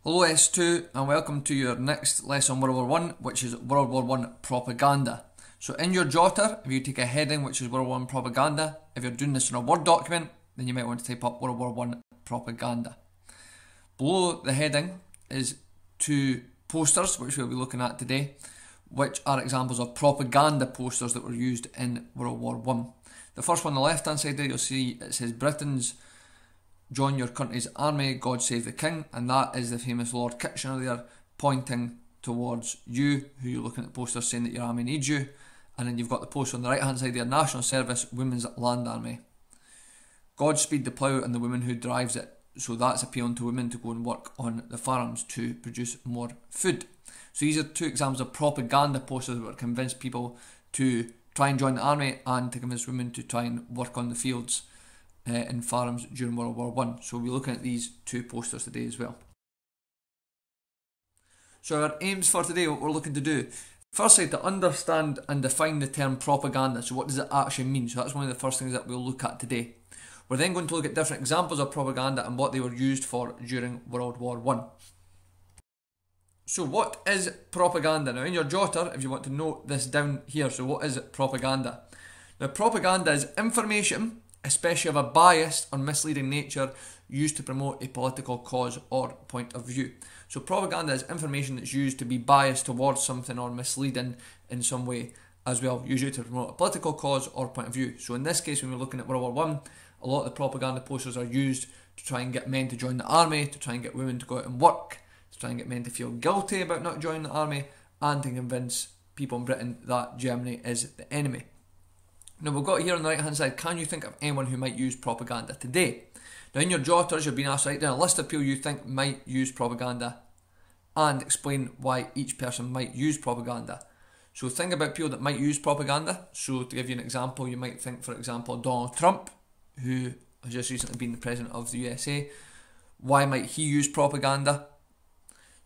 Hello S2 and welcome to your next lesson on World War I, which is World War I propaganda. So in your jotter, if you take a heading which is World War I propaganda, if you're doing this in a Word document, then you might want to type up World War I propaganda. Below the heading is two posters which we'll be looking at today, which are examples of propaganda posters that were used in World War I. The first one on the left hand side there, you'll see it says Britain's "Join your country's army, God save the king," and that is the famous Lord Kitchener there pointing towards you, who you're looking at the poster saying that your army needs you. And then you've got the poster on the right hand side there, National Service Women's Land Army. Godspeed the plough and the woman who drives it. So that's appealing to women to go and work on the farms to produce more food. So these are two examples of propaganda posters that would convince people to try and join the army and to convince women to try and work on the fields in farms during World War I. So we'll be looking at these two posters today as well. So our aims for today, what we're looking to do, firstly to understand and define the term propaganda. So what does it actually mean? So that's one of the first things that we'll look at today. We're then going to look at different examples of propaganda and what they were used for during World War I. So what is propaganda? Now in your jotter, if you want to note this down here, so what is propaganda? Now propaganda is information, especially of a biased or misleading nature, used to promote a political cause or point of view. So propaganda is information that's used to be biased towards something or misleading in some way as well, usually to promote a political cause or point of view. So in this case, when we're looking at World War I, a lot of the propaganda posters are used to try and get men to join the army, to try and get women to go out and work, to try and get men to feel guilty about not joining the army, and to convince people in Britain that Germany is the enemy. Now we've got here on the right hand side, can you think of anyone who might use propaganda today? Now in your jotters you're being asked to write down a list of people you think might use propaganda and explain why each person might use propaganda. So think about people that might use propaganda. So to give you an example, you might think, for example, Donald Trump, who has just recently been the president of the USA. Why might he use propaganda?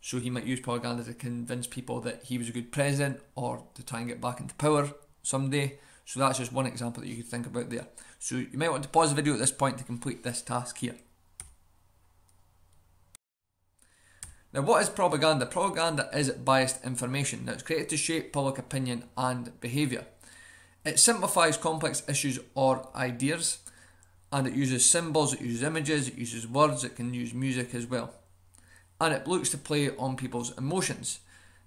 So he might use propaganda to convince people that he was a good president or to try and get back into power someday. So that's just one example that you could think about there. So you might want to pause the video at this point to complete this task here. Now what is propaganda? Propaganda is biased information. Now it's created to shape public opinion and behaviour. It simplifies complex issues or ideas, and it uses symbols, it uses images, it uses words, it can use music as well. And it looks to play on people's emotions.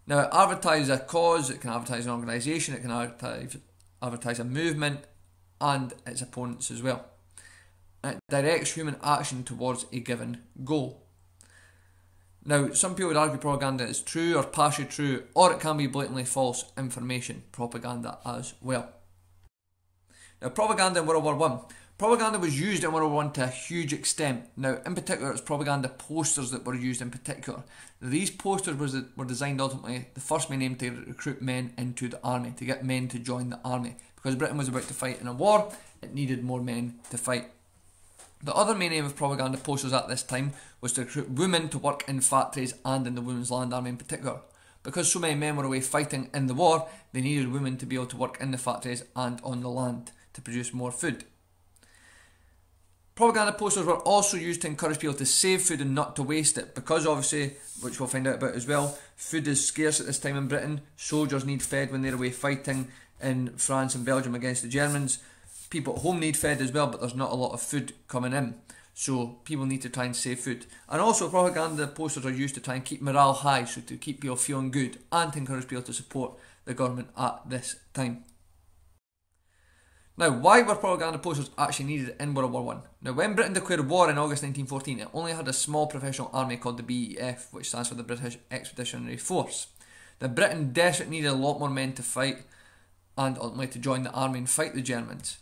Now it advertises a cause, it can advertise an organisation, it can advertise a movement and its opponents as well. And it directs human action towards a given goal. Now, some people would argue propaganda is true or partially true, or it can be blatantly false information, propaganda as well. Now, propaganda in World War I. Propaganda was used in World War I to a huge extent. Now, in particular, it's propaganda posters that were used in particular. Now, these posters were designed ultimately, the first main aim, to recruit men into the army, to get men to join the army. Because Britain was about to fight in a war, it needed more men to fight. The other main aim of propaganda posters at this time was to recruit women to work in factories and in the Women's Land Army in particular. Because so many men were away fighting in the war, they needed women to be able to work in the factories and on the land to produce more food. Propaganda posters were also used to encourage people to save food and not to waste it, because obviously, which we'll find out about as well, food is scarce at this time in Britain. Soldiers need fed when they're away fighting in France and Belgium against the Germans. People at home need fed as well, but there's not a lot of food coming in. So people need to try and save food. And also propaganda posters are used to try and keep morale high, so to keep people feeling good and to encourage people to support the government at this time. Now, why were propaganda posters actually needed in World War I? Now, when Britain declared war in August 1914, it only had a small professional army called the BEF, which stands for the British Expeditionary Force. Now, Britain desperately needed a lot more men to fight and ultimately to join the army and fight the Germans.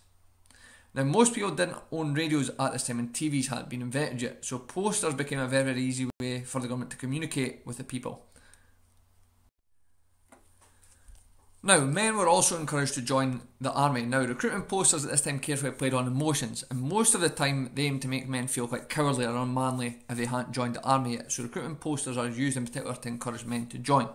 Now, most people didn't own radios at this time and TVs hadn't been invented yet, so posters became a very, very easy way for the government to communicate with the people. Now, men were also encouraged to join the army. Now, recruitment posters at this time carefully played on emotions, and most of the time they aimed to make men feel quite cowardly or unmanly if they hadn't joined the army yet. So recruitment posters are used in particular to encourage men to join.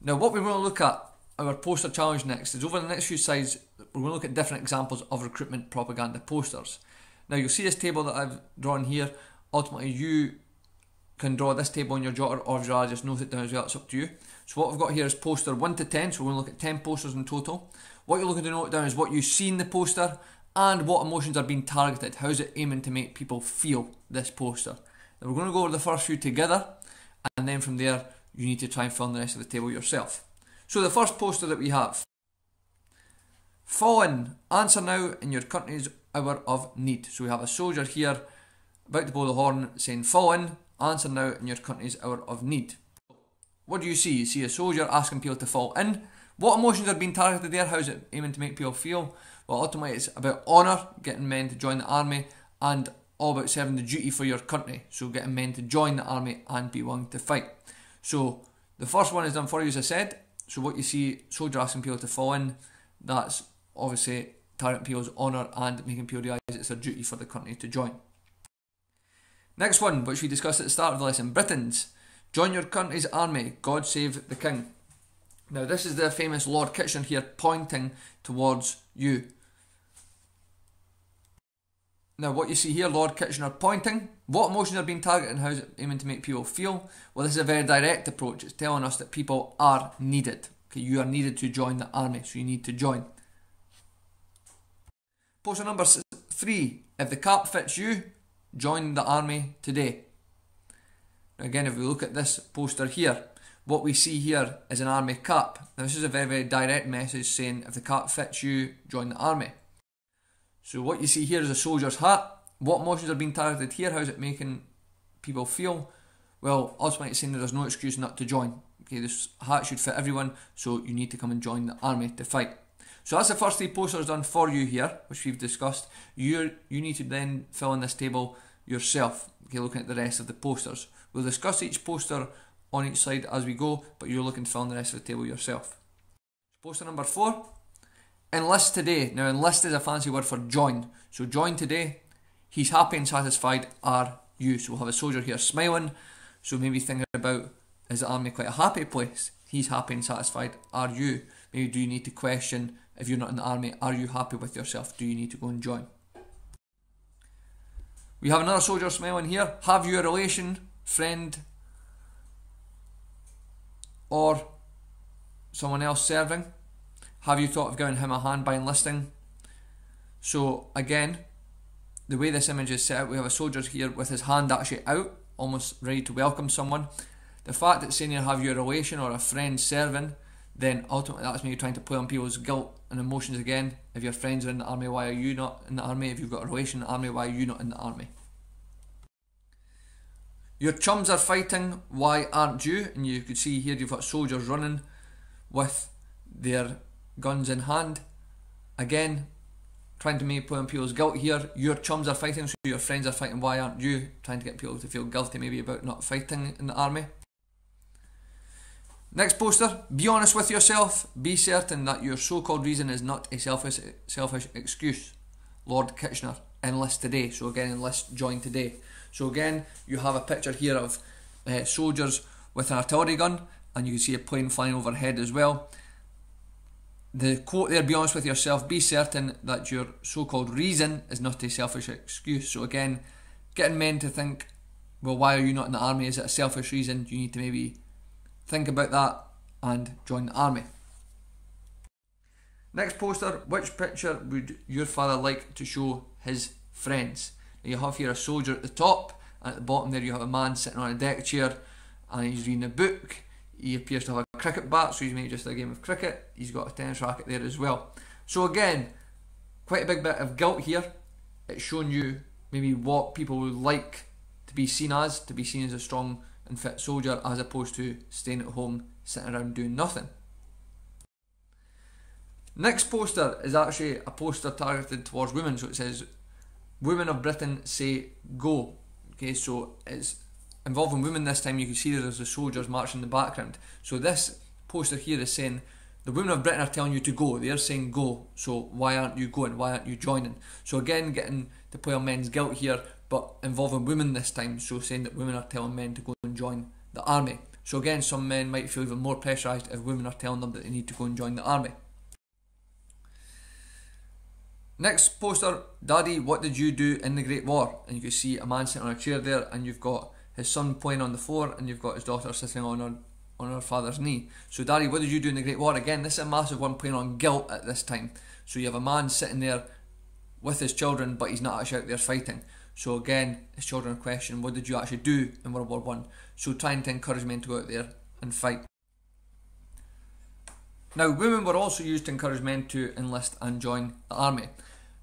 Now, what we want to look at, our poster challenge next, is over the next few slides, we're going to look at different examples of recruitment propaganda posters. Now, you'll see this table that I've drawn here. Ultimately, you can draw this table on your jotter, or if you rather just note it down as well, it's up to you. So what we've got here is poster 1 to 10, so we're going to look at 10 posters in total. What you're looking to note down is what you see in the poster and what emotions are being targeted. How's it aiming to make people feel, this poster? Now we're going to go over the first few together, and then from there you need to try and fill in the rest of the table yourself. So the first poster that we have: fall in, answer now in your country's hour of need. So we have a soldier here about to blow the horn saying fall in, answer now in your country's hour of need. What do you see? You see a soldier asking people to fall in. What emotions are being targeted there? How's it aiming to make people feel? Well, ultimately it's about honour, getting men to join the army, and all about serving the duty for your country. So getting men to join the army and be willing to fight. So the first one is done for you, as I said. So what you see, soldier asking people to fall in, that's obviously targeting people's honour and making people realise it's their duty for the country to join. Next one, which we discussed at the start of the lesson: Britons, join your country's army, God save the king. Now this is the famous Lord Kitchener here pointing towards you. Now what you see here, Lord Kitchener pointing. What emotions are being targeted and how is it aiming to make people feel? Well, this is a very direct approach. It's telling us that people are needed. Okay, you are needed to join the army, so you need to join. Poster number 3, if the cap fits you, join the army today. Now again, if we look at this poster here, what we see here is an army cap. Now this is a very, very direct message saying if the cap fits you, join the army. So what you see here is a soldier's hat. What emotions are being targeted here? How is it making people feel? Well, ultimately it's saying that there's no excuse not to join. Okay, this hat should fit everyone, so you need to come and join the army to fight. So that's the first 3 posters done for you here, which we've discussed. You need to then fill in this table yourself, okay, looking at the rest of the posters. We'll discuss each poster on each side as we go, but you're looking to fill in the rest of the table yourself. Poster number 4, enlist today. Now enlist is a fancy word for join. So join today. He's happy and satisfied, are you? So we'll have a soldier here smiling. So maybe thinking about, is the army quite a happy place? He's happy and satisfied, are you? Maybe do you need to question, if you're not in the army, are you happy with yourself? Do you need to go and join? We have another soldier smiling here. Have you a relation, friend, or someone else serving? Have you thought of giving him a hand by enlisting? So again, the way this image is set out, we have a soldier here with his hand actually out, almost ready to welcome someone. The fact that saying here, have you a relation or a friend serving, then ultimately that's maybe trying to play on people's guilt and emotions again. If your friends are in the army, why are you not in the army? If you've got a relation in the army, why are you not in the army? Your chums are fighting, why aren't you? And you could see here you've got soldiers running with their guns in hand. Again, trying to maybe play on people's guilt here. Your chums are fighting, so your friends are fighting, why aren't you? Trying to get people to feel guilty maybe about not fighting in the army. Next poster, be honest with yourself. Be certain that your so-called reason is not a selfish excuse. Lord Kitchener, enlist today. So again, enlist, join today. So again, you have a picture here of soldiers with an artillery gun, and you can see a plane flying overhead as well. The quote there, be honest with yourself, be certain that your so-called reason is not a selfish excuse. So again, getting men to think, well, why are you not in the army? Is it a selfish reason? You need to maybe think about that and join the army. Next poster, which picture would your father like to show his friends? Now you have here a soldier at the top, and at the bottom there you have a man sitting on a deck chair and he's reading a book. He appears to have a cricket bat, so he's maybe just a game of cricket. He's got a tennis racket there as well. So again, quite a big bit of guilt here. It's showing you maybe what people would like to be seen as a strong and fit soldier, as opposed to staying at home, sitting around doing nothing. Next poster is actually a poster targeted towards women, so it says, women of Britain say go. Okay, so it's involving women this time. You can see there's the soldiers marching in the background. So this poster here is saying, the women of Britain are telling you to go. They're saying go, so why aren't you going? Why aren't you joining? So again, getting to play on men's guilt here, but involving women this time, so saying that women are telling men to go and join the army. So again, some men might feel even more pressurised if women are telling them that they need to go and join the army. Next poster, Daddy, what did you do in the Great War? And you can see a man sitting on a chair there, and you've got his son playing on the floor, and you've got his daughter sitting on her father's knee. So Daddy, what did you do in the Great War? Again, this is a massive one playing on guilt at this time. So you have a man sitting there with his children, but he's not actually out there fighting. So again, his children question, what did you actually do in World War One? So trying to encourage men to go out there and fight. Now, women were also used to encourage men to enlist and join the army.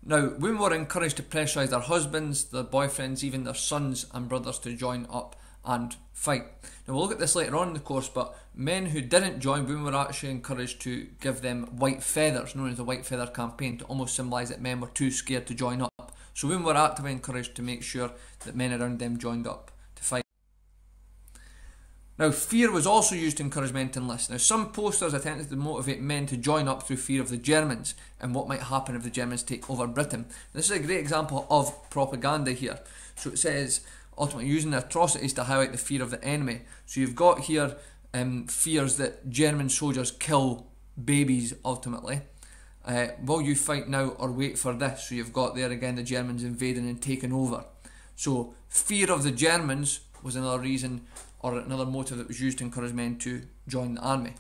Now, women were encouraged to pressurise their husbands, their boyfriends, even their sons and brothers to join up and fight. Now, we'll look at this later on in the course, but men who didn't join, women were actually encouraged to give them white feathers, known as the White Feather Campaign, to almost symbolise that men were too scared to join up. So women were actively encouraged to make sure that men around them joined up to fight. Now, fear was also used to encourage men to enlist. Now, some posters attempted to motivate men to join up through fear of the Germans and what might happen if the Germans take over Britain. This is a great example of propaganda here. So it says, ultimately using atrocities to highlight the fear of the enemy. So you've got here fears that German soldiers kill babies ultimately. Will you fight now or wait for this? So you've got there again the Germans invading and taking over. So fear of the Germans was another reason or another motive that was used to encourage men to join the army.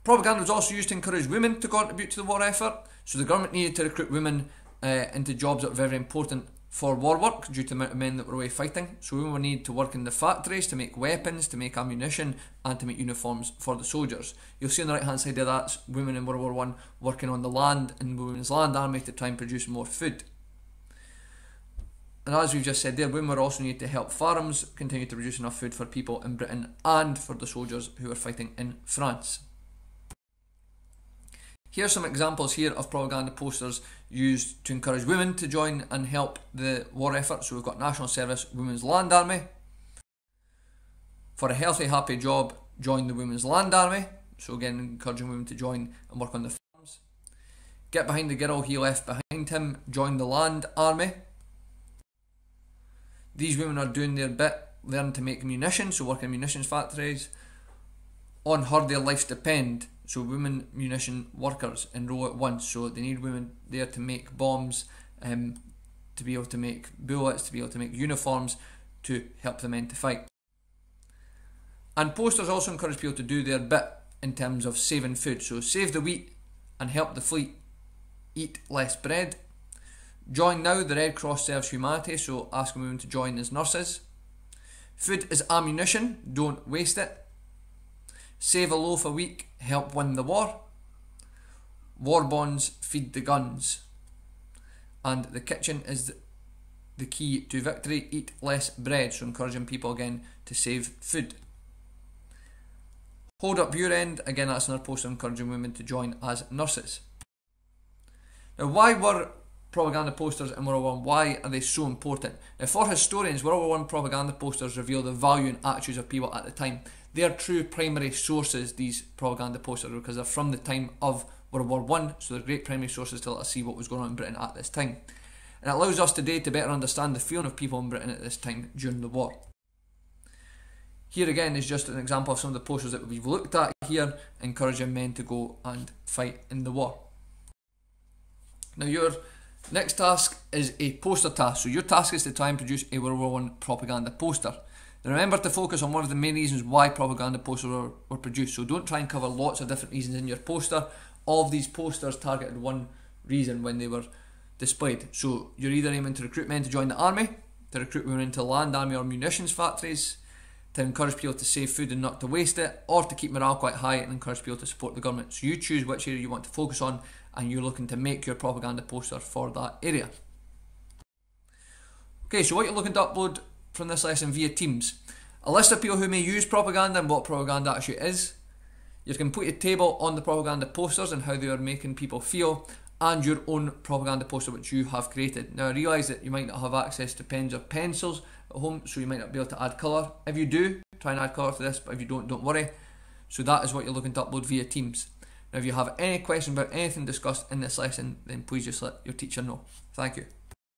Propaganda was also used to encourage women to contribute to the war effort. So the government needed to recruit women into jobs that were very important for war work due to the amount of men that were away fighting. So women were needed to work in the factories to make weapons, to make ammunition and to make uniforms for the soldiers. You'll see on the right hand side there that's women in World War One working on the land in the Women's Land Army to try and produce more food. And as we've just said there, women were also needed to help farms continue to produce enough food for people in Britain and for the soldiers who were fighting in France. Here are some examples here of propaganda posters used to encourage women to join and help the war effort. So we've got National Service, Women's Land Army. For a healthy, happy job, join the Women's Land Army. So again, encouraging women to join and work on the farms. Get behind the girl he left behind him, join the Land Army. These women are doing their bit, learn to make munitions, so work in munitions factories. On her their lives depend, so women munition workers enrol at once, so they need women there to make bombs, to be able to make bullets, to be able to make uniforms, to help the men to fight. And posters also encourage people to do their bit in terms of saving food, so save the wheat and help the fleet, eat less bread. Join now, the Red Cross serves humanity, so asking women to join as nurses. Food is ammunition, don't waste it. Save a loaf a week, help win the war. War bonds, feed the guns. And the kitchen is the key to victory, eat less bread, so encouraging people again to save food. Hold up your end, again that's another poster encouraging women to join as nurses. Now, why were propaganda posters in World War I, why are they so important? Now, for historians, World War I propaganda posters reveal the value and attitudes of people at the time. They are true primary sources, these propaganda posters, because they're from the time of World War I, so they're great primary sources to let us see what was going on in Britain at this time. And it allows us today to better understand the feeling of people in Britain at this time during the war. Here again is just an example of some of the posters that we've looked at here, encouraging men to go and fight in the war. Now, your next task is a poster task. So your task is to try and produce a World War I propaganda poster. Now remember to focus on one of the main reasons why propaganda posters were produced. So don't try and cover lots of different reasons in your poster. All of these posters targeted one reason when they were displayed. So you're either aiming to recruit men to join the army, to recruit women into the land army or munitions factories, to encourage people to save food and not to waste it, or to keep morale quite high and encourage people to support the government. So you choose which area you want to focus on, and you're looking to make your propaganda poster for that area. Okay, so what you're looking to upload from this lesson via Teams: a list of people who may use propaganda and what propaganda actually is, your completed table on the propaganda posters and how they are making people feel, and your own propaganda poster which you have created. Now I realise that you might not have access to pens or pencils at home, so you might not be able to add colour. If you do, try and add colour to this, but if you don't worry. So that is what you're looking to upload via Teams. Now if you have any questions about anything discussed in this lesson, then please just let your teacher know. Thank you.